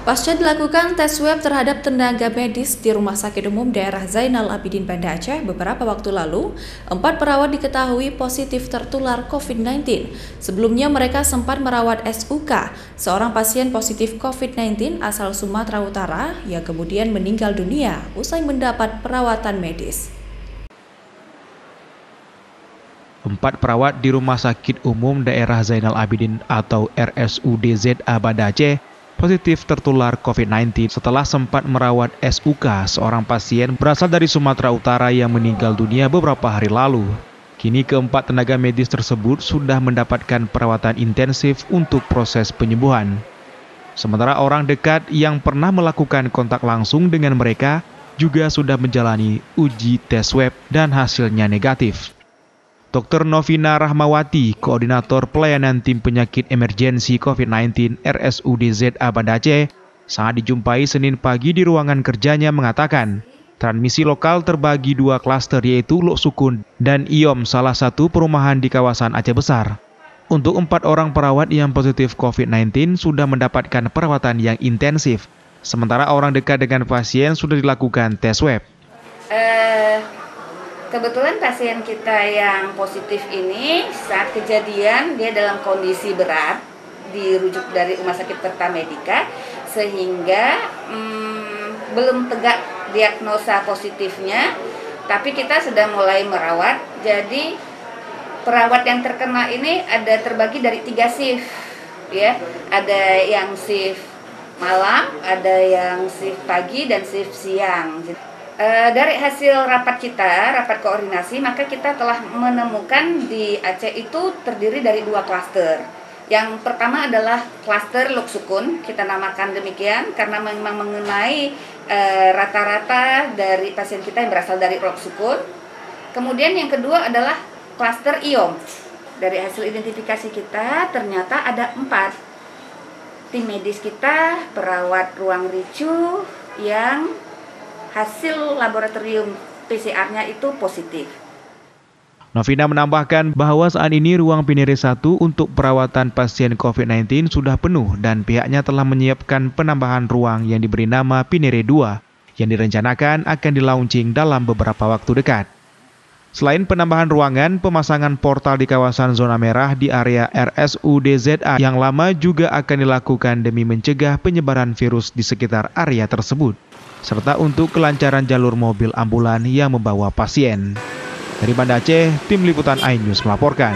Pasca dilakukan tes swab terhadap tenaga medis di Rumah Sakit Umum Daerah Zainal Abidin Banda Aceh beberapa waktu lalu, 4 perawat diketahui positif tertular COVID-19. Sebelumnya mereka sempat merawat SUK, seorang pasien positif COVID-19 asal Sumatera Utara yang kemudian meninggal dunia usai mendapat perawatan medis. 4 perawat di Rumah Sakit Umum Daerah Zainal Abidin atau RSUD ZA Banda Aceh positif tertular COVID-19 setelah sempat merawat SUK, seorang pasien berasal dari Sumatera Utara yang meninggal dunia beberapa hari lalu. Kini keempat tenaga medis tersebut sudah mendapatkan perawatan intensif untuk proses penyembuhan. Sementara orang dekat yang pernah melakukan kontak langsung dengan mereka juga sudah menjalani uji tes swab dan hasilnya negatif. Dr. Novina Rahmawati, Koordinator Pelayanan Tim Penyakit Emergensi COVID-19 RSUD ZA Banda Aceh, saat dijumpai Senin pagi di ruangan kerjanya mengatakan, transmisi lokal terbagi 2 klaster yaitu Lok Sukun dan Iom, salah satu perumahan di kawasan Aceh Besar. Untuk 4 orang perawat yang positif COVID-19 sudah mendapatkan perawatan yang intensif, sementara orang dekat dengan pasien sudah dilakukan tes swab. Kebetulan pasien kita yang positif ini saat kejadian dia dalam kondisi berat, dirujuk dari Rumah Sakit Tirta Medika, sehingga belum tegak diagnosa positifnya, tapi kita sudah mulai merawat. Jadi perawat yang terkena ini ada terbagi dari 3 shift, ya, ada yang shift malam, ada yang shift pagi dan shift siang. Dari hasil rapat koordinasi, maka kita telah menemukan di Aceh itu terdiri dari 2 klaster. Yang pertama adalah klaster Lok Sukun, kita namakan demikian karena memang mengenai rata-rata dari pasien kita yang berasal dari Lok Sukun. Kemudian yang kedua adalah klaster Iom. Dari hasil identifikasi kita ternyata ada 4 tim medis kita, perawat ruang RICU yang hasil laboratorium PCR-nya itu positif. Novina menambahkan bahwa saat ini ruang Pinere 1 untuk perawatan pasien COVID-19 sudah penuh dan pihaknya telah menyiapkan penambahan ruang yang diberi nama Pinere 2 yang direncanakan akan di-launching dalam beberapa waktu dekat. Selain penambahan ruangan, pemasangan portal di kawasan zona merah di area RSUD ZA yang lama juga akan dilakukan demi mencegah penyebaran virus di sekitar area tersebut, serta untuk kelancaran jalur mobil ambulan yang membawa pasien. Dari Banda Aceh, Tim Liputan iNews melaporkan.